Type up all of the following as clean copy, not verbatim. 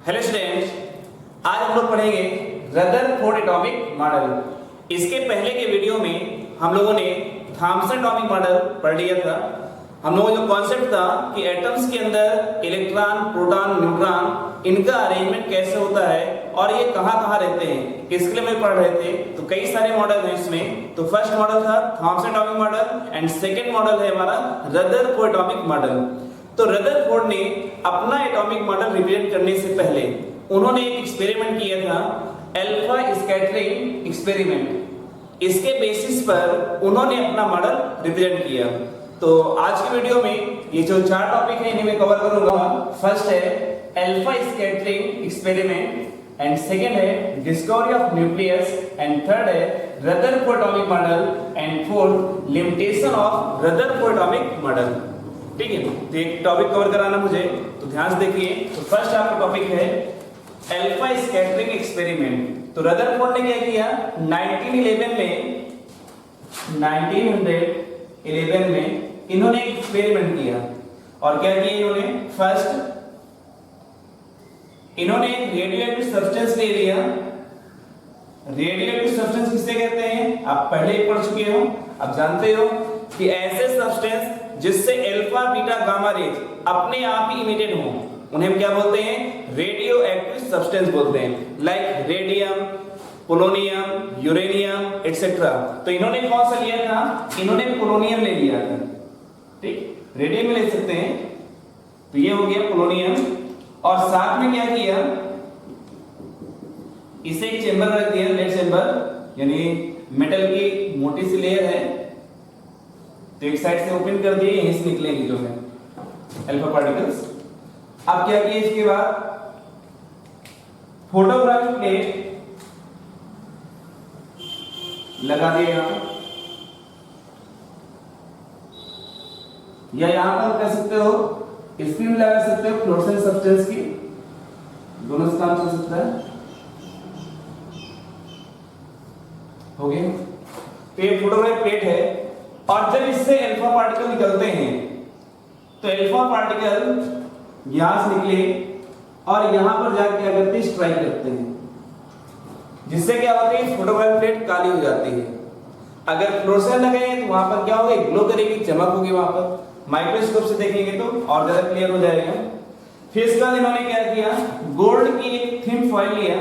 Hello students, आज हम लोग पढ़ेंगे रदरफोर्ड एटॉमिक मॉडल। इसके पहले के वीडियो में हम लोगों ने थॉमसन एटॉमिक मॉडल पढ़ लिया था। हम लोगों का जो कॉन्सेप्ट था कि एटम्स के अंदर इलेक्ट्रॉन, प्रोटॉन, न्यूट्रॉन, इनका अरेंजमेंट कैसे होता है और ये कहाँ रहते हैं, इसके लिए हम पढ़ रहे थे। तो कई सारे मॉडल हैं इसमें। तो फर्स्ट मॉडल था Thomson atomic model and second model है हमारा रदरफोर्ड एटॉमिक मॉडल। तो रदरफोर्ड ने अपना एटॉमिक मॉडल रिप्रेजेंट करने से पहले उन्होंने एक एक्सपेरिमेंट किया था, अल्फा स्कैटरिंग एक्सपेरिमेंट। इसके बेसिस पर उन्होंने अपना मॉडल रिप्रेजेंट किया। तो आज की वीडियो में ये जो चार टॉपिक है इन्हें मैं कवर करूंगा। फर्स्ट है alpha scattering experiment and second है discovery of nucleus and third है Rutherford atomic model and fourth limitation of Rutherford atomic model. ठीक है, तो एक टॉपिक कवर कराना मुझे, तो ध्यान से देखिए। तो फर्स्ट आपका टॉपिक है अल्फा स्कैटरिंग एक्सपेरिमेंट। तो रदरफोर्ड ने क्या किया, 1911 में इन्होंने एक एक्सपेरिमेंट किया। और क्या किया इन्होंने, फर्स्ट इन्होंने एक रेडियोएक्टिव सब्सटेंस ले लिया। रेडियोएक्टिव सब्सटेंस किसे कहते हैं, आप पहले ही पढ़ चुके हो, आप जानते हो कि ऐसे सब्सटेंस जिससे अल्फा बीटा गामा रेज अपने आप ही इमिटेड हो उन्हें हम क्या बोलते हैं, रेडियो एक्टिव सब्सटेंस बोलते हैं। Like radium, polonium, uranium etcetera. तो इन्होंने कौन सा लिया था, इन्होंने पोलोनियम ले लिया था। ठीक, रेडियम ले सकते हैं, तो ये हो गया पोलोनियम। और साथ में क्या किया, इसे एक चेंबर रख दिया, लेड चेंबर, यानी मेटल की मोटी सी लेयर है, तो एक साइड से ओपन कर दिए, यहीं से निकलेंगे जो है अल्फा पार्टिकल्स। अब क्या किया, इसके बाद फोटोग्राफिक प्लेट लगा दिया यहां, या यहां पर कर सकते हो स्क्रीन लगा सकते हो फ्लोरोसेंट सब्सटेंस की, दोनों से काम चल सकता है। हो गया, तो ये फोटोग्राफिक प्लेट है। और जब इससे अल्फा पार्टिकल निकलते हैं तो अल्फा पार्टिकल यहां से निकले और यहां पर जाकर क्या करते हैं, स्ट्राइक करते हैं, जिससे क्या होता है, फोटोग्राफिक प्लेट काली हो जाती है। अगर फ्लोरोसेंट लगाएंगे तो वहां पर क्या होगा, ग्लो करेगी, चमक होगी वहां पर। माइक्रोस्कोप से देखेंगे तो और ज्यादा क्लियर हो जाएगा। फिर इसके बाद इन्होंने क्या किया, गोल्ड की एक थिन फॉइल लिया,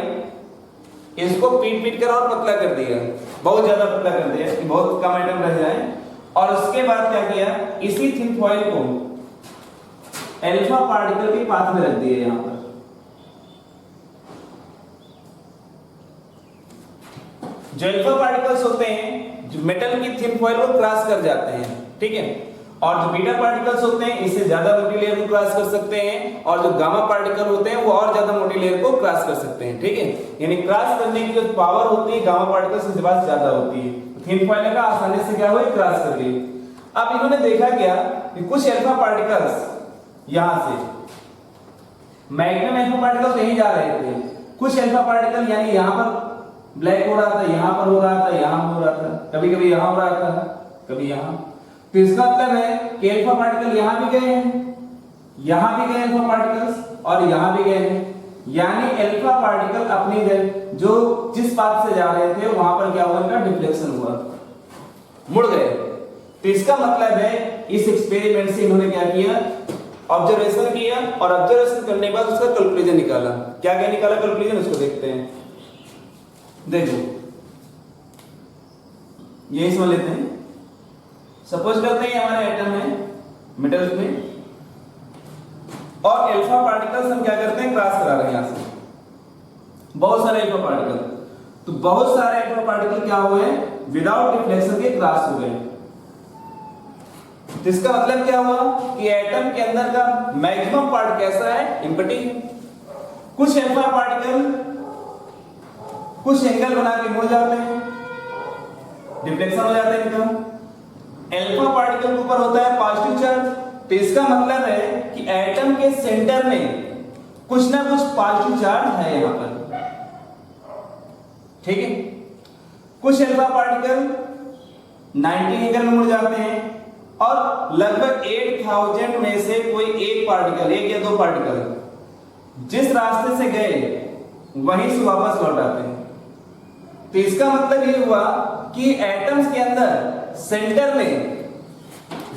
इसको पीट कर और पतला कर दिया, बहुत ज्यादा पतला कर दिया कि बहुत कम आइटम रह जाए। और उसके बाद क्या किया, इसी थिन फॉइल को अल्फा पार्टिकल के पाथ में रख दिया यहां पर। जो अल्फा पार्टिकल्स होते हैं जो मेटल की थिन फॉइल को क्रॉस कर जाते हैं, ठीक है। और जो बीटा पार्टिकल्स होते हैं इससे ज्यादा मोटी लेयर को क्रॉस कर सकते हैं, और जो गामा पार्टिकल होते हैं वो और ज्यादा मोटी लेयर को क्रॉस कर सकते हैं, ठीक है। यानी क्रॉस करने की जो पावर होती है गामा पार्टिकल्स के पास ज्यादा होती है। थिन फॉइल का आसानी से क्या हुआ, क्रॉस कर ली। अब इन्होंने देखा क्या कि कुछ अल्फा पार्टिकल्स यहां से मैग्नेम अल्फा पार्टिकल्स यहीं जा रहे थे, कुछ अल्फा पार्टिकल यानी यहां पर ब्लैक हो रहा था, यहां पर हो रहा था, यहां हो रहा था, कभी-कभी यहां हो रहा था, कभी यहां। तो इसका मतलब है कि अल्फा पार्टिकल यहां भी गए हैं, यहां भी गए अल्फा पार्टिकल्स और यहां भी गए हैं। यानी अल्फा पार्टिकल अपनी जो जिस पाथ से जा रहे थे वहां पर क्या हुआ, इनका डिफ्लेक्शन हुआ, मुड़ गए। तो इसका मतलब है इस एक्सपेरिमेंट से इन्होंने क्या किया, ऑब्जर्वेशन किया, और ऑब्जर्वेशन करने के बाद उसका कैलकुलेशन निकाला। क्या क्या निकाला कैलकुलेशन, उसको देखते हैं। देखो यही समझ लेते हैं। सपोज करते हैं हमारे एटम है मेटल्स में, और अल्फा पार्टिकल्स हम क्या करते हैं, क्रॉस करा रहे हैं यहां से बहुत सारे अल्फा पार्टिकल। तो बहुत सारे अल्फा पार्टिकल क्या हुए, विदाउट डिफ्लेक्शन के क्रॉस हो गए। तो इसका मतलब क्या हुआ कि एटम के अंदर का मैक्सिमम पार्ट कैसा है, एम्प्टी। कुछ अल्फा पार्टिकल कुछ एंगल बना के मुड़ जाते हैं, डिफ्लेक्शन हो जाता है इनका। अल्फा पार्टिकल के ऊपर होता है पॉजिटिव चार्ज। तो इसका मतलब है कि एटम के सेंटर में कुछ ना कुछ पॉजिटिव चार्ज है यहां पर, ठीक है। कुछ अल्फा पार्टिकल 90 एंगल में मुड़ जाते हैं, और लगभग 8000 में से कोई एक पार्टिकल, एक या दो पार्टिकल जिस रास्ते से गए वहीं से वापस लौट आते हैं। तो इसका मतलब ये हुआ कि एटम्स के अंदर सेंटर में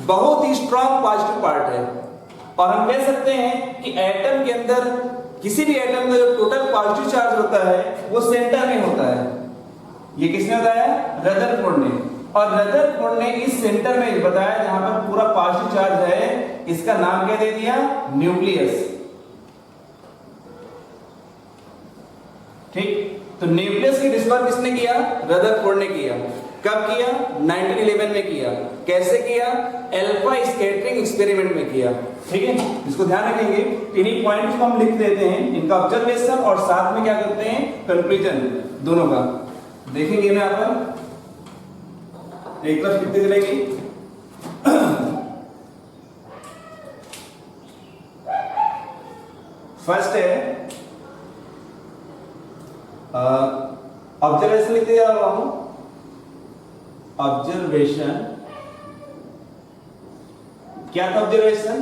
बहुत ही स्ट्रॉन्ग पॉजिटिव पार्ट है, और हम कह सकते हैं कि एटम के अंदर किसी भी एटम का जो टोटल पॉजिटिव चार्ज होता है वो सेंटर में होता है। ये किसने बताया? रदरफोर्ड ने। और रदरफोर्ड ने इस सेंटर में बताया जहां पर पूरा पॉजिटिव चार्ज है, इसका नाम क्या दे दिया? न्यूक्लियस। ठीक, तो न्यूक्लियस की डिस्कवर किसने किया? रदरफोर्ड ने किया। कब किया? 1911 में किया। कैसे किया? अल्फा स्कैटरिंग एक्सपेरिमेंट में किया। ठीक है, इसको ध्यान रखेंगे। इन्हीं पॉइंट्स को हम लिख देते हैं, इनका ऑब्जर्वेशन और साथ में क्या करते हैं? कंक्लूजन दोनों का देखेंगे। मैं यहाँ पर एक तरफ लिखते चलेंगे। फर्स्ट है ऑब्जर्वेशन, लिखते जा रहा हूं। ऑब्जर्वेशन क्या था? Observation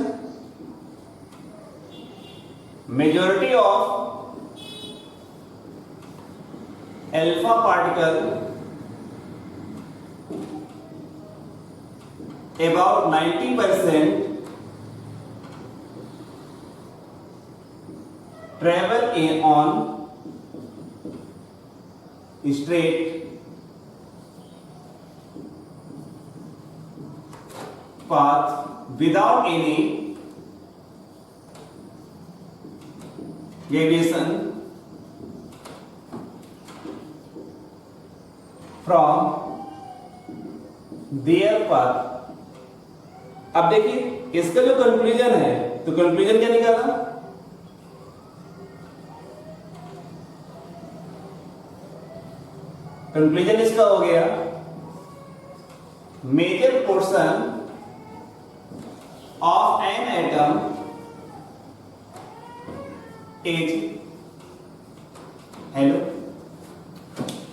majority of alpha particle about 90% travel on straight path without any deviation from their path। अब देखिए इसका जो कंक्लूजन है, तो कंक्लूजन क्या निकाला? कंक्लूजन इसका हो गया major portion of an atom is, hello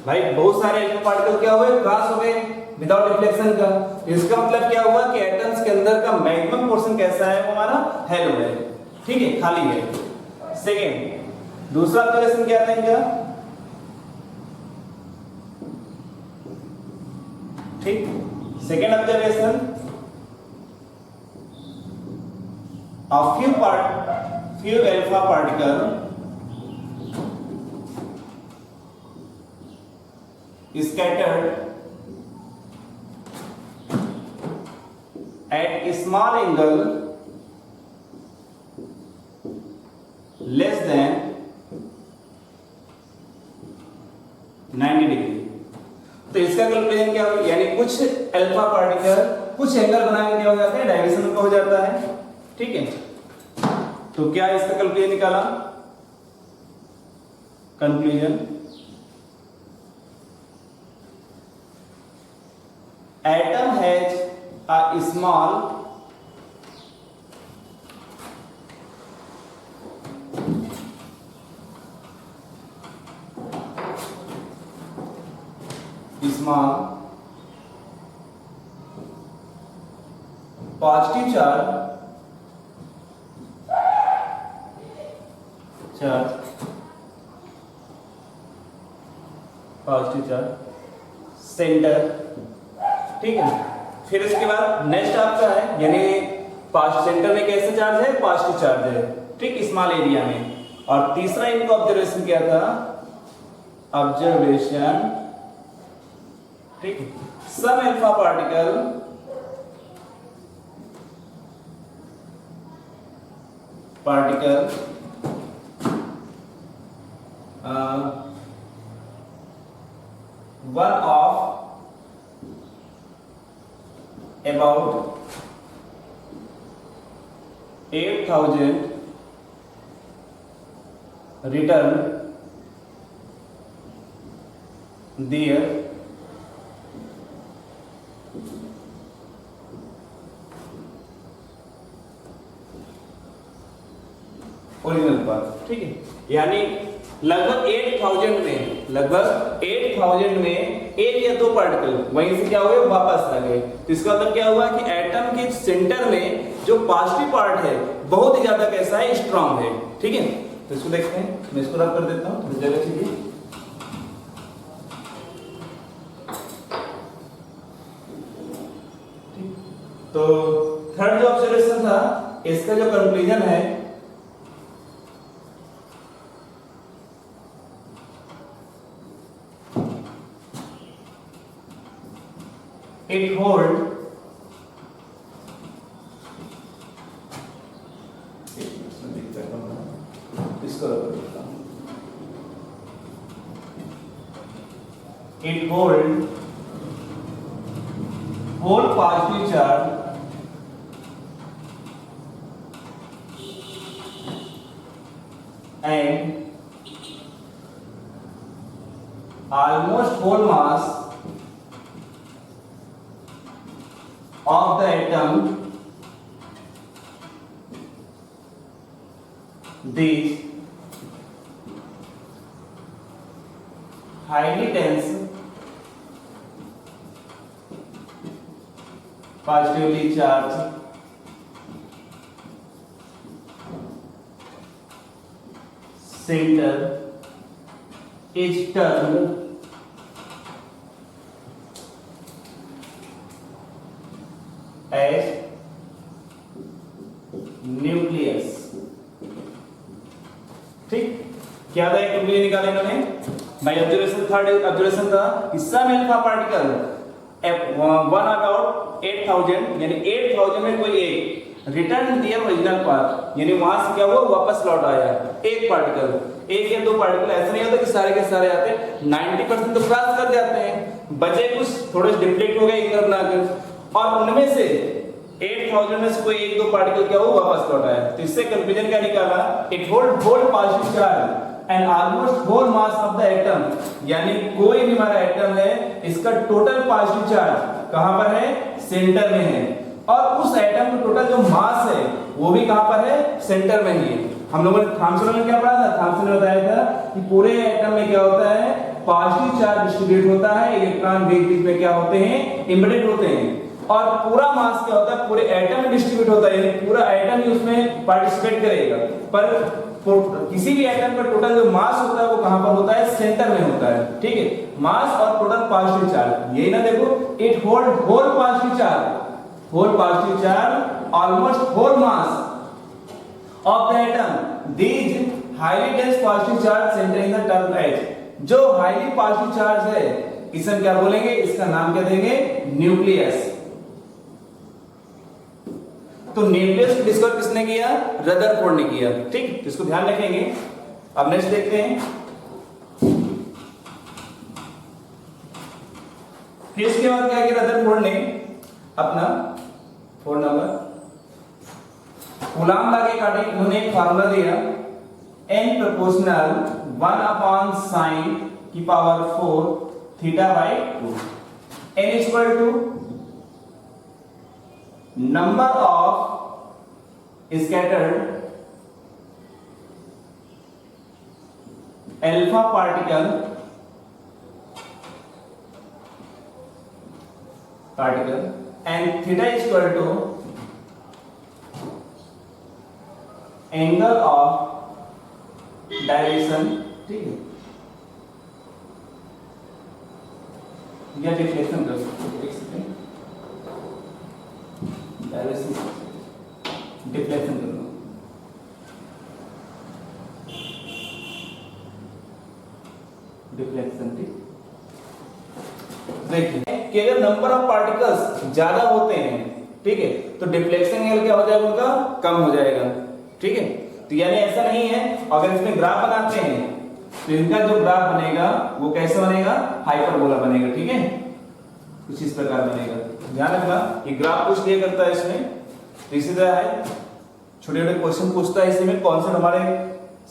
भाई, बहुत सारे एटम पार्टिकल क्या हुए? क्रॉस हो गए विदाउट रिफ्लेक्शन का। इसका मतलब क्या हुआ कि एटम्स के अंदर का मैक्सिमम पोर्शन कैसा है? वो हमारा हेलो है। ठीक है, खाली है। सेकेंड, दूसरा ऑब्जर्वेशन क्या था इनका? ठीक, second observation, a few alpha particle scattered at a small angle less than 90 degree. तो इसका कैलकुलेशन क्या होगा? यानी कुछ अल्फा पार्टिकल कुछ एंगल बना के क्या हो जाता है? डायमेंशन का हो जाता है। ठीक है, तो क्या इसका कंक्लूजन निकाला? Conclusion atom has a small positive charge centre. ठीक है, फिर इसके बाद नेक्स्ट आपका है, यानी पास्ट सेंटर में कैसे चार्ज है? पॉजिटिव चार्ज है। ठीक, स्मॉल एरिया में। और तीसरा इनका ऑब्जर्वेशन क्या था? ऑब्जर्वेशन, ठीक, some alpha particle one of about 8,000 return their original path. ठीक है, यानी लगभग 8,000 में एक या दो पार्टिकल वहीं से क्या हुए? वापस आ गए। तो इसका मतलब क्या हुआ कि एटम के सेंटर में जो पॉजिटिव पार्ट है बहुत ही ज्यादा कैसा है? स्ट्रांग है। ठीक है, तो इसको देखते हैं, मैं इसको रब कर देता हूँ, थोड़ी जगह चाहिए। तो थर्ड जो ऑब्जर्वेशन था, इसका जो कंक्लूजन है, इट होल्ड इसको रख देता हूं, it hold whole positive charge and almost whole mass of the atom. These highly dense positively charged center is termed as nucleus। ठीक, क्या था? एक कंक्लूजन निकाला इन्होंने। भाई ऑब्जर्वेशन, थर्ड ऑब्जर्वेशन था, हिस्सा में अल्फा पार्टिकल 1 about 8000 यानी 8000 में कोई एक रिटर्न दिया ओरिजिनल पाथ, यानी वहां से क्या हुआ, वापस लौट आया एक पार्टिकल, एक या दो पार्टिकल। ऐसा नहीं होता कि सारे के सारे आते हैं, 90% तो क्रॉस कर जाते हैं, बचे कुछ थोड़े डिफ्लेक्ट हो गए इधर ना कर, और उनमें से 8000 में से कोई एक दो पार्टिकल क्या हुआ, वापस लौट आया। तो इससे कंक्लूजन क्या निकाला, it hold whole positive charge and almost whole mass of the atom, यानी कोई भी हमारा एटम है, इसका टोटल पॉजिटिव चार्ज कहां पर है, सेंटर में है, और उस एटम का टोटल जो मास है वो भी कहां पर है, सेंटर में ही है। हम लोगों ने थॉम्सन में क्या पढ़ा था, थॉम्सन ने बताया था कि पूरे एटम में क्या होता है, पॉजिटिव चार्ज डिस्ट्रीब्यूट होता है, इलेक्ट्रॉन बीच में क्या होते हैं, एम्बेडेड होते हैं, और पूरा मास क्या होता है, पूरे एटम में डिस्ट्रीब्यूट होता है, यानी पूरा एटम ही उसमें पार्टिसिपेट करेगा। पर किसी भी एटम का टोटल जो मास होता है वो कहां पर होता है, सेंटर में होता है। ठीक है, मास और टोटल पॉजिटिव चार्ज, यही ना देखो, it hold whole positive charge, whole positive charge almost whole mass of the atom, these highly dense positive charge center in the term h. जो हाईली पॉजिटिव चार्ज है इसे हम क्या बोलेंगे, इसका नाम क्या देंगे, न्यूक्लियस। तो न्यूक्लियस को डिस्कवर किसने किया, रदरफोर्ड ने किया। ठीक, तो इसको ध्यान रखेंगे। अब नेक्स्ट देखते हैं, फिर इसके बाद क्या किया रदरफोर्ड ने, अपना 4 नंबर कूलाम लॉ के अकॉर्डिंग उन्होंने एक फार्मूला दिया, n proportional 1/sin⁴ θ/2, n equal to number of scattered alpha particle and theta is equal to angle of direction. ठीक है, या डिफ्लेक्शन कर सकते हैं, डायरेक्शन डिफ्लेक्शन कर लो। डिफ्लेक्शन, ठीक, देखिए कि अगर नंबर ऑफ पार्टिकल्स ज्यादा होते हैं, ठीक है, तो डिफ्लेक्शन एंगल क्या हो जाएगा, उनका कम हो जाएगा। ठीक है, तो यानी ऐसा नहीं है, अगर इसमें ग्राफ बनाते हैं तो इनका जो ग्राफ बनेगा वो कैसे बनेगा, हाइपरबोला बनेगा। ठीक है, कुछ इस प्रकार बनेगा, ध्यान रखना। ये ग्राफ पूछ लिया करता है इसमें, तो इसी तरह है, छोटे छोटे क्वेश्चन पूछता है इसमें, कॉन्सेप्ट हमारे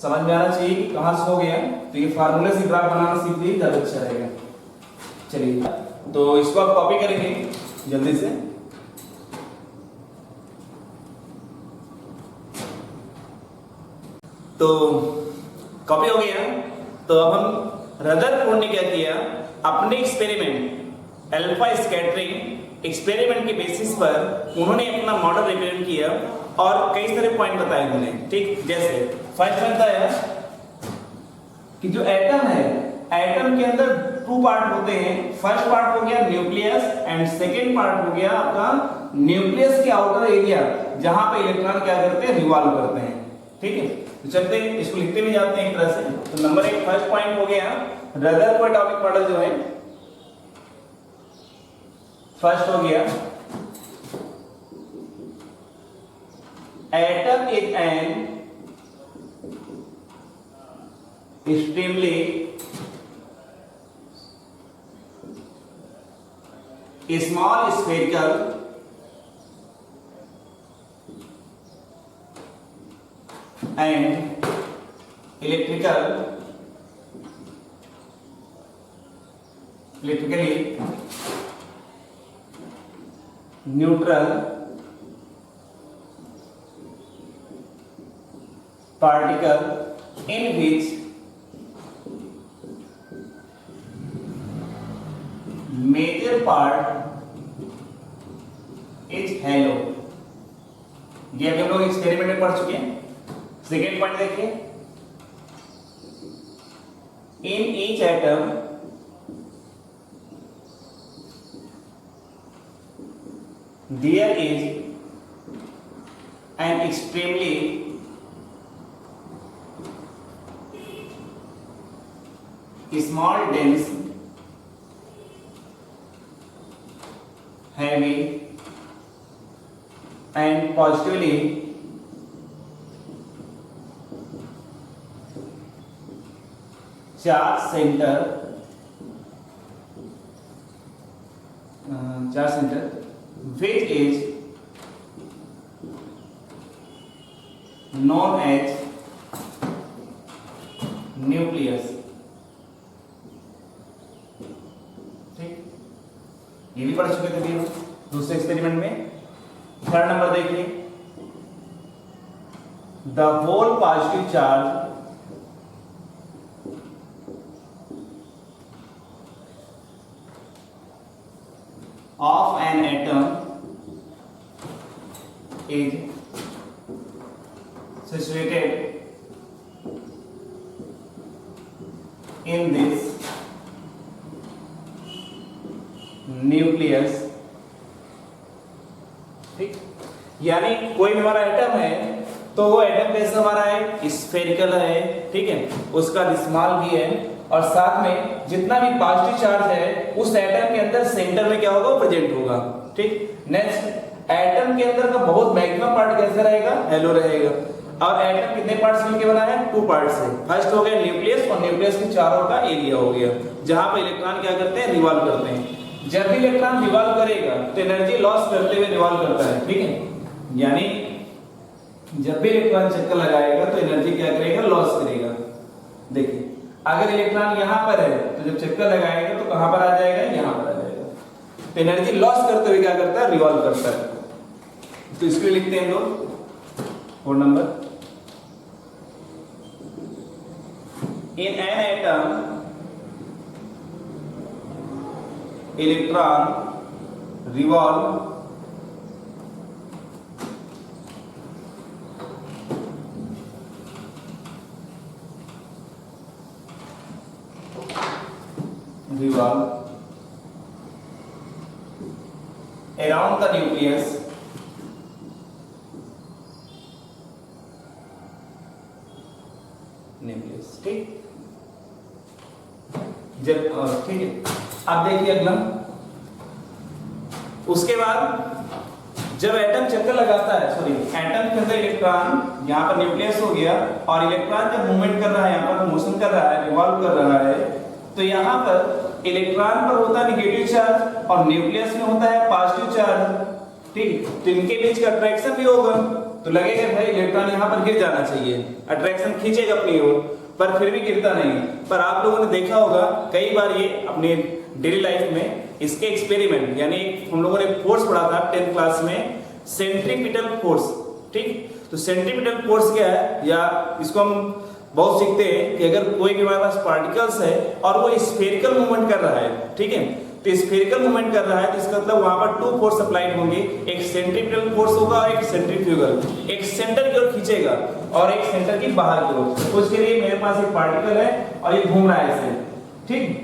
समझ में आना चाहिए कि कहां से हो गया, तो ये फार्मूले से ग्राफ बनाना सीख लीजिए, ज्यादा अच्छा रहेगा। चलिए, तो इसको आप कॉपी करेंगे जल्दी से। तो कॉपी हो गया। तो अब हम रदरफोर्ड ने क्या किया, अपने एक्सपेरिमेंट अल्फा स्कैटरिंग एक्सपेरिमेंट के बेसिस पर उन्होंने अपना मॉडल रिप्रेजेंट किया और कई सारे पॉइंट बताए उन्होंने, ठीक। जैसे फर्स्ट बताया कि जो एटम है, एटम के अंदर 2 पार्ट होते हैं। फर्स्ट पार्ट हो गया न्यूक्लियस एंड सेकेंड पार्ट हो गया आपका न्यूक्लियस के आउटर एरिया, जहां पे इलेक्ट्रॉन क्या करते हैं, रिवॉल्व करते हैं, ठीक है। तो चलते हैं, इसको लिखते भी जाते हैं एक तरह से। तो नंबर 1 फर्स्ट पॉइंट हो गया रदरफोर्ड एटॉमिक मॉडल जो है, फर्स्ट हो गया atom is an extremely small spherical and electrically neutral particle in which major part is halo। ये अभी हम लोग एक्सपेरिमेंट में पढ़ चुके हैं। सेकेंड पॉइंट देखिए, in each atom there is an extremely small dense heavy and positively charge center which is known as nucleus। ये भी पढ़ चुके थे हम दूसरे एक्सपेरिमेंट में। थर्ड नंबर देखिए, the whole positive charge of an atom is situated in this nucleus, ठीक। यानी कोई भी हमारा एटम है तो वो एटम कैसा हमारा है, स्फेरिकल है, ठीक है, उसका स्मॉल भी है और साथ में जितना भी पॉजिटिव चार्ज है उस एटम के अंदर सेंटर में क्या होगा, प्रेजेंट होगा, ठीक। नेक्स्ट, एटम के अंदर का बहुत मैक्सिमम पार्ट कैसा रहेगा, हेलो रहेगा। और एटम कितने पार्ट्स मिलकर बना है, 2 पार्ट से। फर्स्ट हो गया न्यूक्लियस और न्यूक्लियस के चारों का एरिया हो गया, जहां पे इलेक्ट्रॉन क्या करते हैं, रिवॉल्व करते हैं। जब भी इलेक्ट्रॉन रिवॉल्व करेगा तो एनर्जी लॉस करते हुए रिवॉल्व करता है, ठीक है। यानी जब भी इलेक्ट्रॉन चक्कर लगाएगा तो एनर्जी क्या करेगा, लॉस करेगा। देखिए, अगर इलेक्ट्रॉन यहां पर है तो जब चक्कर लगाएगा तो कहां पर आ जाएगा, यहां पर आ जाएगा। तो एनर्जी लॉस करते हुए क्या करता है, रिवॉल्व करता है। तो इसको लिखते हैं लोग 4 number, in an atom electron revolve around the nucleus ठीक। जब ठीक है, अब देखिए अगला, उसके बाद जब एटम चक्कर लगाता है, सॉरी, एटम के अंदर इलेक्ट्रॉन यहाँ पर न्यूक्लियस हो गया और इलेक्ट्रॉन जब मूवमेंट कर रहा है, यहाँ पर मोशन कर रहा है, रिवॉल्व कर रहा है, तो यहाँ पर इलेक्ट्रॉन पर होता है नेगेटिव चार्ज और न्यूक्लियस में होता है पॉजिटिव चार्ज, ठीक। तो इनके बीच का अट्रैक्शन भी होगा, तो लगेगा भाई इलेक्ट्रॉन यहाँ पर गिर जाना चाहिए, अट्रैक्शन खींचेगा अपनी ओर, पर फिर भी गिरता नहीं। पर आप लोगों ने देखा होगा कई बार ये अपने डेली लाइफ में इसके एक्सपेरिमेंट, यानी हम लोगों ने फोर्स पढ़ा था 10th क्लास में, सेंट्रीपिटल फोर्स, ठीक। तो सेंट्रीपिटल फोर्स क्या है, या इसको हम बहुत सीखते हैं कि अगर कोई भी हमारे पास पार्टिकल्स है और वो स्फेरिकल मूवमेंट कर रहा है, ठीक है, तो स्फेरिकल मूवमेंट कर रहा है तो इसका मतलब वहां पर 2 फोर्स अप्लाइड होंगे, एक सेंट्रीपिटल फोर्स होगा और एक सेंट्रीफ्यूगल, एक सेंटर की ओर खींचेगा और एक सेंटर की बाहर की ओर। तो उसके लिए मेरे पास एक पार्टिकल है और ये घूम रहा है ऐसे, ठीक।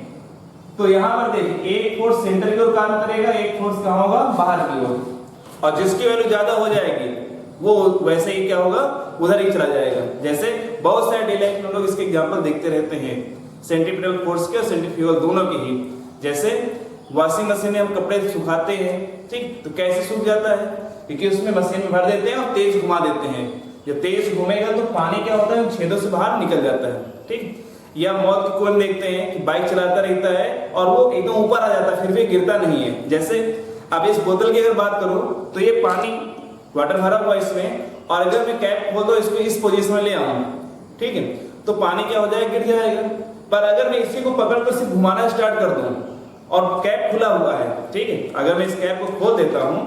तो यहाँ पर देखिए एक फोर्स सेंटर की ओर काम करेगा, एक फोर्स कहाँ होगा, बाहर की ओर, और जिसकी वैल्यू ज्यादा हो जाएगी वो वैसे ही क्या होगा, उधर ही चला जाएगा। जैसे बहुत सारे डेली लाइफ में लोग इसके एग्जांपल देखते रहते हैं, सेंट्रीपिटल फोर्स के और सेंट्रीफ्यूगल दोनों के ही। जैसे वॉशिंग मशीन में हम कपड़े सुखाते हैं, ठीक, तो कैसे सूख जाता है, क्योंकि उसमें मशीन में भर देते हैं और तेज घुमा देते हैं। जब तेज घूमेगा तो पानी क्या होता है, छेदों से बाहर निकल जाता है, ठीक। या मौत की कुएं देखते हैं कि बाइक चलाता रहता है और वो एकदम ऊपर आ जाता है फिर भी गिरता नहीं है। जैसे अब इस बोतल की अगर बात करूं तो ये पानी वाटर भरा हुआ इसमें, और अगर मैं कैप खोल दो इसको इस पोजीशन में ले आऊं, ठीक है, तो पानी क्या हो जाएगा, गिर जाएगा। पर अगर मैं इसी को पकड़ कर सिर्फ घुमाना स्टार्ट कर दूं और कैप खुला हुआ है, ठीक है, अगर मैं इस कैप को खोल देता हूं,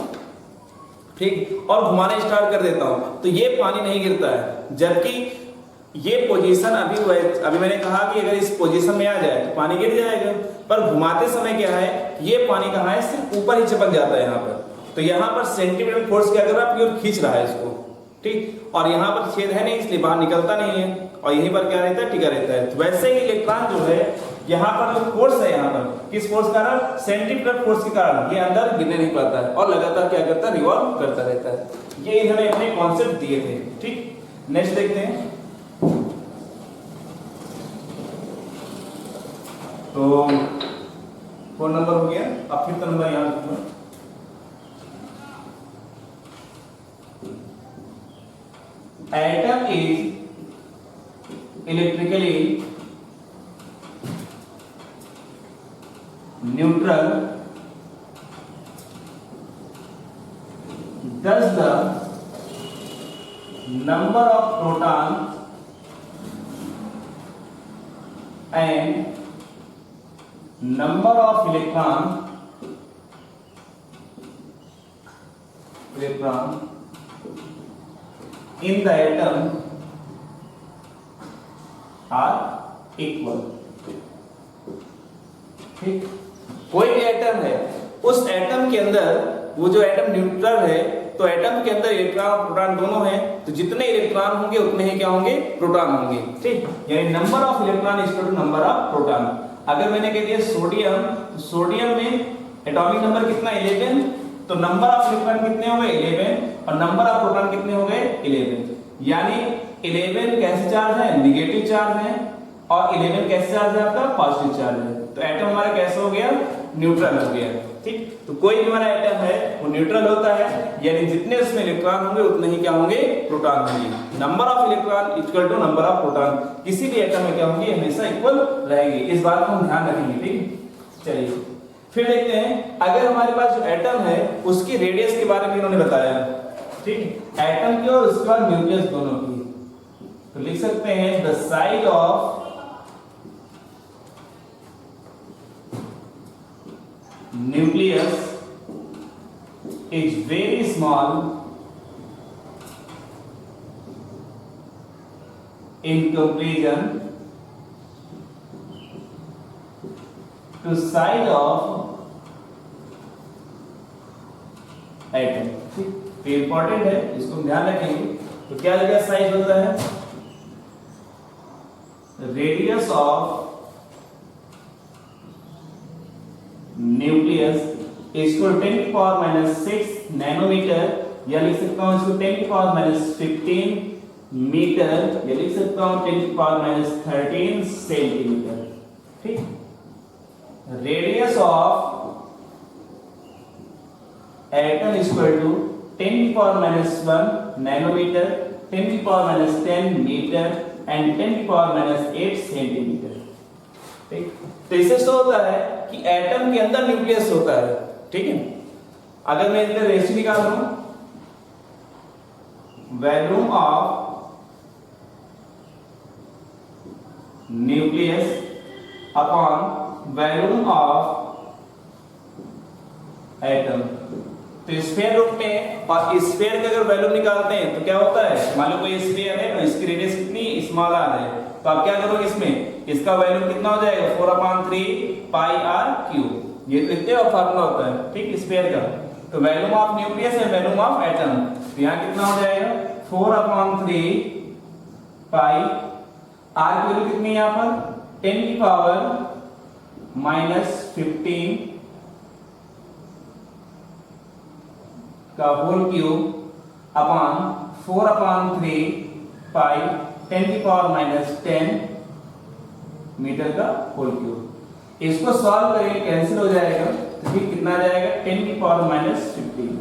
ठीक, और घुमाना स्टार्ट कर देता हूं तो ये पानी नहीं गिरता है। जबकि ये पोजीशन अभी मैंने कहा कि अगर इस पोजीशन में आ जाए तो पानी गिर जाएगा, पर घुमाते समय क्या है, ये पानी कहाँ है, सिर्फ ऊपर ही चिपक जाता है यहाँ पर। तो यहाँ पर सेंटीमीटर फोर्स क्या कर रहा है, प्योर खींच रहा है इसको, ठीक, और यहाँ पर छेद है नहीं इसलिए बाहर निकलता नहीं है और यहीं पर क्या रहता है, टिका रहता है। तो वैसे ही इलेक्ट्रॉन जो है यहाँ पर जो फोर्स है, यहाँ पर किस फोर्स के कारण, सेंटीमीटर फोर्स के कारण ये अंदर गिरने नहीं पाता है और लगातार क्या करता है, रिवॉल्व करता रहता है। ये इन्होंने अपने कॉन्सेप्ट दिए थे, ठीक। नेक्स्ट देखते हैं। तो 4 नंबर हो गया, अब 5th नंबर यहाँ लिखूंगा। Atom is electrically neutral, thus the number of protons and number of electron in the atom are equal, ठीक। कोई भी एटम है, उस एटम के अंदर वो जो एटम न्यूट्रल है तो एटम के अंदर इलेक्ट्रॉन और प्रोटॉन दोनों हैं, तो जितने इलेक्ट्रॉन होंगे उतने ही क्या होंगे, प्रोटॉन होंगे, ठीक। यानी number of electron is equal to number of proton. अगर मैंने कह दिया सोडियम, तो सोडियम में एटॉमिक नंबर कितना, 11, तो नंबर ऑफ इलेक्ट्रॉन कितने हो गए, 11, और नंबर ऑफ प्रोटॉन कितने हो गए, 11। यानी 11 कैसे चार्ज है, नेगेटिव चार्ज है, और 11 कैसे चार्ज है, आपका पॉजिटिव चार्ज है। तो एटम हमारा कैसे हो गया, न्यूट्रल हो गया, ठीक। तो कोई भी हमारा एटम है वो न्यूट्रल होता है, यानी जितने उसमें इलेक्ट्रॉन होंगे उतने ही क्या होंगे, प्रोटॉन होंगे। Number of electron equal to number of proton, किसी भी एटम में क्या होंगे, हमेशा इक्वल रहेंगे। इस बात को हम ध्यान रखेंगे, ठीक। चलिए फिर देखते हैं, अगर हमारे पास जो एटम है उसकी रेडियस के बारे में इन्होंने बताया, ठीक, एटम की और उसके बाद न्यूक्लियस दोनों की। तो लिख सकते हैं the size of nucleus is very small in comparison to size of atom, ठीक। ये इंपॉर्टेंट है, इसको ध्यान रखेंगे। तो क्या क्या साइज होता है, रेडियस ऑफ न्यूक्लियस इसको 10 की पावर माइनस 6 नैनोमीटर, या लिख सकता हूं इसको 10 की पावर माइनस 15 मीटर, या लिख सकता हूं 10 की पावर माइनस 13 सेंटीमीटर, ठीक। Radius of atom equal to 10 की पावर माइनस 1 नैनोमीटर, 10 की पावर माइनस 10 मीटर एंड 10 की पावर माइनस 8 सेंटीमीटर, ठीक। तो इससे तो होता है कि एटम के अंदर न्यूक्लियस होता है, ठीक है। अगर मैं इधर रेशियो निकाल दूं, volume of nucleus upon volume of atom, तो स्फीयर रूप में, और स्फीयर का अगर वॉल्यूम निकालते हैं तो क्या होता है, मान लो कोई स्फीयर है और इसकी रेडियस कितनी, स्मॉल आर है, तो आप क्या करोगे, इसमें इसका वैल्यू कितना हो जाएगा, 4/3 पाई r क्यूब, ये तो इतने फार्मूला होता है, ठीक, स्फीयर का। तो वॉल्यूम ऑफ न्यूक्लियस है वॉल्यूम ऑफ एटम, तो यहाँ कितना हो जाएगा 4/3 पाई, आर की वैल्यू कितनी है यहाँ पर 10 की पावर -15 का होल क्यूब अपॉन 4/3 पाई 10 की पावर -10 मीटर का होल क्यूब। इसको सॉल्व करेंगे, कैंसिल हो जाएगा, तो फिर कितना आ जाएगा 10 की पावर -15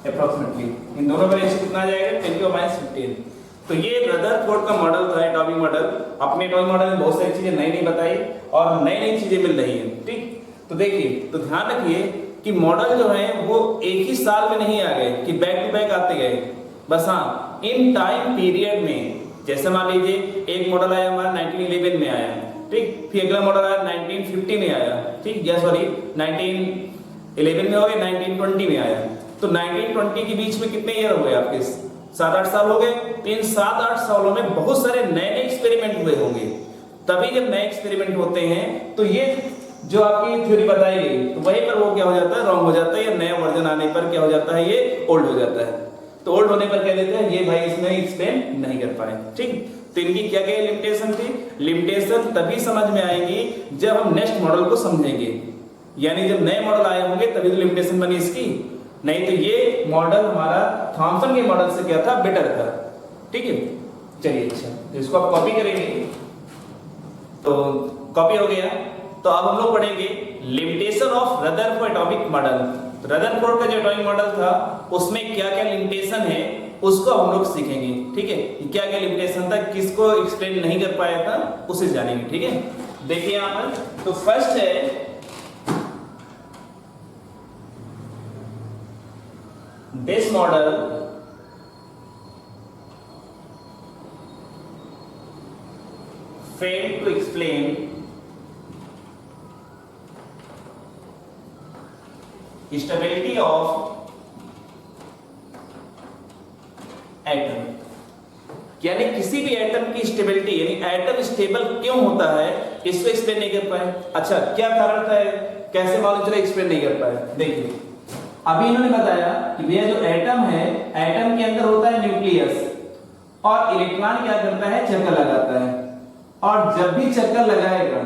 अप्रोक्सीमेटली। इन दोनों का रेशियो कितना आ जाएगा 10 की पावर -15। तो ये रदरफोर्ड का मॉडल था, एटॉमिक मॉडल। अपने एटॉमिक मॉडल में बहुत सारी चीजें नई नई बताई और नई नई चीजें मिल रही हैं, ठीक। तो देखिए, तो ध्यान रखिए कि मॉडल जो है वो एक ही साल में नहीं आ गए कि बैक टू बैक आते गए, बस हाँ इन टाइम पीरियड में। जैसे मान लीजिए एक मॉडल आया हमारा 1911 में आया, ठीक, फिर अगला मॉडल आया 1950 में आया, ठीक, या सॉरी 1911 में हो गया, 1920 में आया। तो 1920 के बीच में कितने ईयर हो गए आपके 7-8 साल हो गए। तो इन 7-8 सालों में बहुत सारे नए नए एक्सपेरिमेंट हुए होंगे। तभी जब नए एक्सपेरिमेंट होते हैं तो ये जो आपकी थ्योरी बताई गई, तो वहीं पर वो क्या हो जाता है, रॉन्ग हो जाता है, या नया वर्जन आने पर क्या हो जाता है, ये ओल्ड हो जाता है। तो ओल्ड होने पर क्या देते हैं, ये भाई इसमें एक्सप्लेन नहीं कर पाए, ठीक। तो इनकी क्या क्या लिमिटेशन थी, लिमिटेशन तभी समझ में आएंगी जब हम नेक्स्ट मॉडल को समझेंगे, यानी जब नए मॉडल आए होंगे तभी तो लिमिटेशन बनी इसकी। नहीं तो ये मॉडल हमारा थॉमसन के मॉडल से क्या था, बेटर था, ठीक है। चलिए, अच्छा, तो इसको आप कॉपी करेंगे, तो कॉपी हो गया। तो अब हम लोग पढ़ेंगे limitation of Rutherford atomic model. Rutherford का जो एटॉमिक मॉडल था उसमें क्या क्या लिमिटेशन है उसको हम लोग सीखेंगे, ठीक है। क्या क्या लिमिटेशन था, किसको एक्सप्लेन नहीं कर पाया था, उसे जानेंगे, ठीक है। देखिए यहाँ पर, तो फर्स्ट है this model failed to explain stability of atom, यानी किसी भी एटम की स्टेबिलिटी, यानी एटम स्टेबल क्यों होता है इसको एक्सप्लेन नहीं कर पाए। अच्छा, क्या कारण था, कैसे मालूम चला एक्सप्लेन नहीं कर पाए। देखिए, अभी इन्होंने बताया कि भैया जो एटम है, एटम के अंदर होता है न्यूक्लियस, और इलेक्ट्रॉन क्या करता है, चक्कर लगाता है, और जब भी चक्कर लगाएगा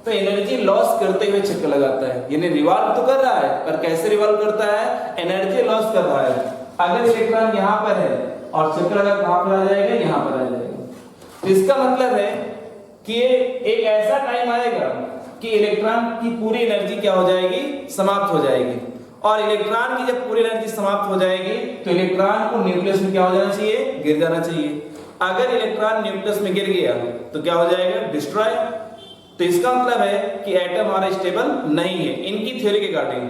तो एनर्जी लॉस करते हुए चक्कर लगाता है, यानी रिवॉल्व तो कर रहा है, पर कैसे रिवॉल्व करता है, एनर्जी लॉस कर रहा है। अगर इलेक्ट्रॉन यहाँ पर है और चक्कर लगा कहां पर आ जाएगा, यहाँ पर आ जाएगा। तो इसका मतलब है कि एक ऐसा टाइम आएगा कि इलेक्ट्रॉन की पूरी एनर्जी क्या हो जाएगी, समाप्त हो जाएगी। और इलेक्ट्रॉन की जब पूरी एनर्जी समाप्त हो जाएगी तो इलेक्ट्रॉन को न्यूक्लियस में क्या हो जाना चाहिए, गिर जाना चाहिए। अगर इलेक्ट्रॉन न्यूक्लियस में गिर गया तो क्या हो जाएगा, डिस्ट्रॉय। तो इसका मतलब है कि एटम हमारा स्टेबल नहीं है इनकी थ्योरी के अकॉर्डिंग।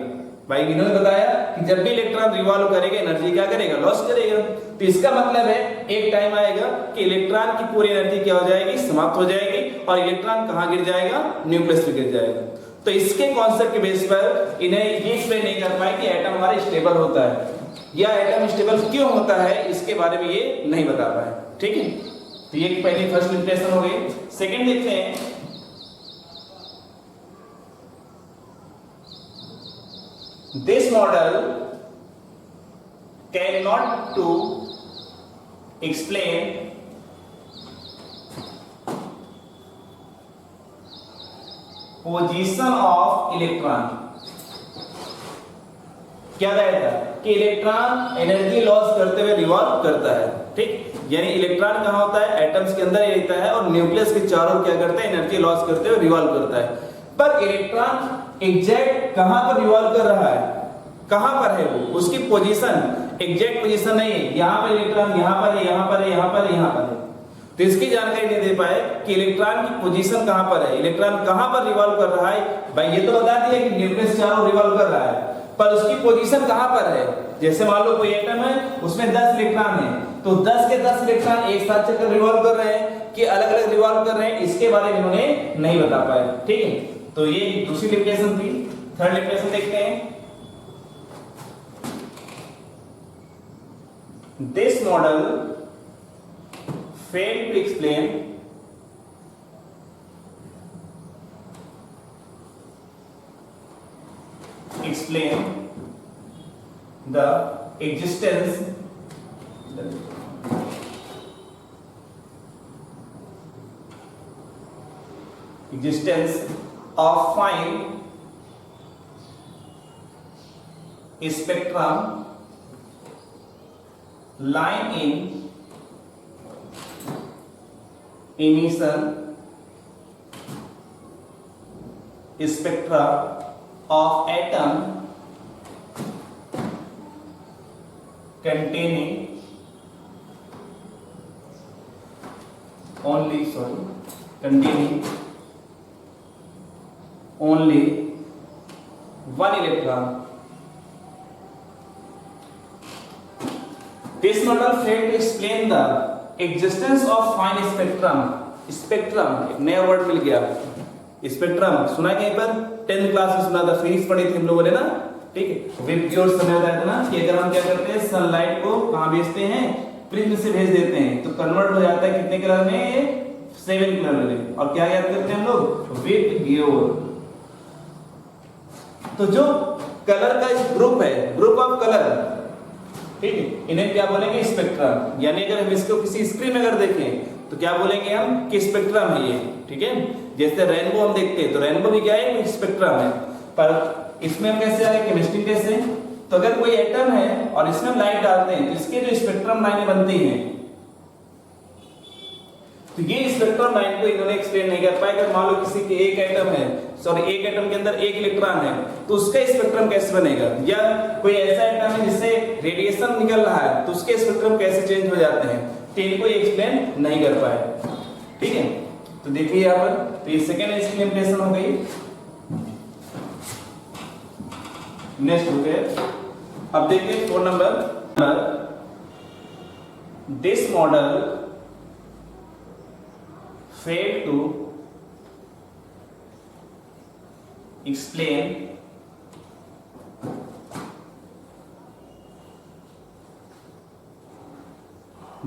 भाई इन्होंने बताया कि जब भी इलेक्ट्रॉन रिवॉल्व करेगा एनर्जी क्या करेगा, लॉस करेगा। तो इसका मतलब है एक टाइम आएगा कि इलेक्ट्रॉन की पूरी एनर्जी क्या हो जाएगी, समाप्त हो जाएगी, और इलेक्ट्रॉन कहां गिर जाएगा, न्यूक्लियस में गिर जाएगा। तो इसके कॉन्सेप्ट के बेस पर इन्हें ये एक्सप्लेन नहीं कर पाए कि एटम हमारा स्टेबल होता है या एटम स्टेबल क्यों होता है, इसके बारे में ये नहीं बता पाए, ठीक है। तो ये पहली फर्स्ट लिमिटेशन हो गई। सेकंड देखते हैं, this model cannot to explain position of electron। क्या कहता है कि इलेक्ट्रॉन एनर्जी लॉस करते हुए रिवॉल्व करता है, ठीक। यानी इलेक्ट्रॉन कहां होता है, एटम्स के अंदर ही रहता है, और न्यूक्लियस के चारों क्या करता है, एनर्जी लॉस करते हुए रिवॉल्व करता है। पर इलेक्ट्रॉन एग्जैक्ट कहां पर रिवॉल्व कर रहा है, कहां पर है वो, उसकी पोजीशन एग्जैक्ट पोजीशन नहीं है, यहां पर इलेक्ट्रॉन यहां पर है, यहां पर है, यहां पर है, यहां पर है। तो इसकी जानकारी नहीं दे पाए कि इलेक्ट्रॉन की पोजीशन कहां पर है, इलेक्ट्रॉन कहां पर रिवॉल्व कर रहा है। भाई ये तो बता दिया कि न्यूक्लियस चारों रिवॉल्व कर रहा है, पर उसकी पोजीशन कहां पर है। जैसे मान लो कोई एटम है, उसमें 10 इलेक्ट्रॉन है, तो 10 के 10 इलेक्ट्रॉन एक साथ चक्कर रिवॉल्व कर रहे हैं कि अलग अलग रिवॉल्व कर रहे हैं, इसके बारे में उन्होंने नहीं बता पाए, ठीक है। तो ये दूसरी लिमिटेशन थी। थर्ड लिमिटेशन देखते हैं, this model failed to explain explain the existence of fine spectrum line in emission spectra of atom containing only one electron. This model failed to explain the existence of fine spectrum. Spectrum एक नया word मिल गया, spectrum सुना कहीं पर 10th class में सुना था, physics पढ़ी थी हम लोगों ने ना, ठीक है। वेव की ओर समय बताया था ना कि अगर हम क्या करते हैं सनलाइट को कहां भेजते हैं, प्रिज्म से भेज देते हैं तो कन्वर्ट हो जाता है कितने कलर में, 7 कलर में। और क्या याद करते हैं हम लोग, विथ गियोर। तो जो कलर का ग्रुप है, ग्रुप ऑफ कलर, ठीक है, इन्हें क्या बोलेंगे, स्पेक्ट्रम। यानी अगर हम इसको किसी स्क्रीन में अगर देखें तो क्या बोलेंगे हम कि स्पेक्ट्रम है ये, ठीक है। जैसे रेनबो हम देखते हैं तो रेनबो भी क्या है, स्पेक्ट्रम है। पर इसमें हम कैसे आए, केमिस्ट्री कैसे, तो अगर कोई एटम है और इसमें हम लाइट डालते हैं तो इसके जो स्पेक्ट्रम लाइनें बनती हैं, तो ये स्पेक्ट्रम लाइन को इन्होंने एक्सप्लेन नहीं कर पाए। अगर मान लो किसी के एक एटम है, सॉरी एक एटम के अंदर एक इलेक्ट्रॉन है, तो उसका स्पेक्ट्रम कैसे बनेगा, या कोई ऐसा एटम है जिससे रेडिएशन निकल रहा है तो उसके स्पेक्ट्रम कैसे चेंज हो जाते हैं, तो इनको ये एक्सप्लेन नहीं कर पाए, ठीक है। तो देखिए यहाँ पर, तो ये सेकेंड इसकी लिमिटेशन हो गई। नेक्स्ट हो गया, अब देखिए 4 number, this model failed to explain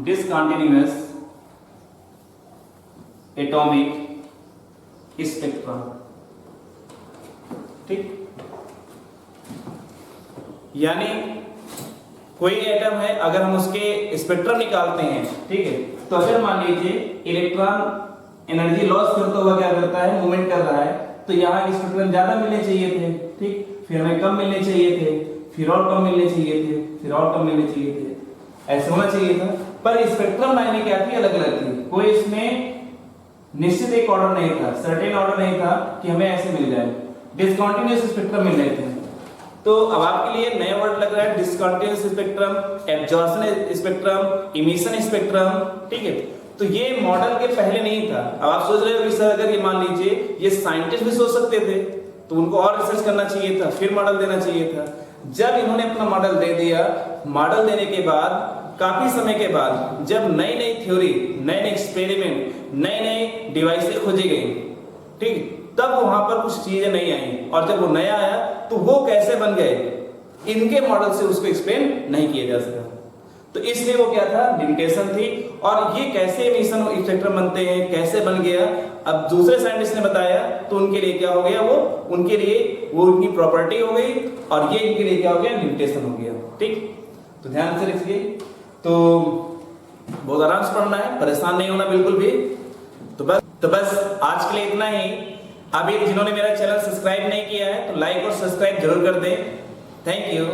discontinuous atomic spectrum, ठीक। यानी कोई एटम है, अगर हम उसके स्पेक्ट्रम निकालते हैं, ठीक है, तो अगर मान लीजिए इलेक्ट्रॉन एनर्जी लॉस करता हुआ क्या करता है, मूवमेंट कर रहा है, तो यहाँ स्पेक्ट्रम ज्यादा मिलने चाहिए थे, ठीक, फिर हमें कम मिलने चाहिए थे, फिर और कम मिलने चाहिए थे, फिर और कम मिलने चाहिए थे, ऐसे होना चाहिए था। पर स्पेक्ट्रम लाइनें क्या थी, अलग अलग थी, कोई इसमें निश्चित एक ऑर्डर नहीं था, सर्टेन ऑर्डर नहीं था कि हमें ऐसे मिल जाए, डिसकंटीन्यूअस स्पेक्ट्रम मिल रहे थे। तो अब आपके लिए नया वर्ड लग रहा है discontinuous spectrum, absorption spectrum, emission spectrum, ठीक है। तो ये मॉडल के पहले नहीं था। अब आप सोच रहे हो कि सर अगर ये मान लीजिए ये साइंटिस्ट भी सोच सकते थे तो उनको और रिसर्च करना चाहिए था, फिर मॉडल देना चाहिए था। जब इन्होंने अपना मॉडल दे दिया, मॉडल देने के बाद काफी समय के बाद जब नई नई थ्योरी, नए नए एक्सपेरिमेंट, नए नए डिवाइसेस खोजे गए, ठीक, तब वहां पर कुछ चीजें नहीं आई, और जब वो नया आया तो वो कैसे बन गए, इनके मॉडल से उसको एक्सप्लेन नहीं किया जा सका। तो इसलिए वो क्या था, लिमिटेशन थी। और ये कैसे इमिशन स्पेक्ट्रम बनते हैं, कैसे बन गया, अब दूसरे साइंटिस्ट ने बताया तो उनके लिए क्या हो गया, वो उनके लिए वो उनकी प्रॉपर्टी हो गई, और ये इनके लिए क्या हो गया, लिमिटेशन हो गया, ठीक। तो ध्यान से रखिए, तो बहुत आराम से पढ़ना है, परेशान नहीं होना बिल्कुल भी। तो बस आज के लिए इतना ही। अभी जिन्होंने मेरा चैनल सब्सक्राइब नहीं किया है तो लाइक और सब्सक्राइब जरूर कर दें। Thank you.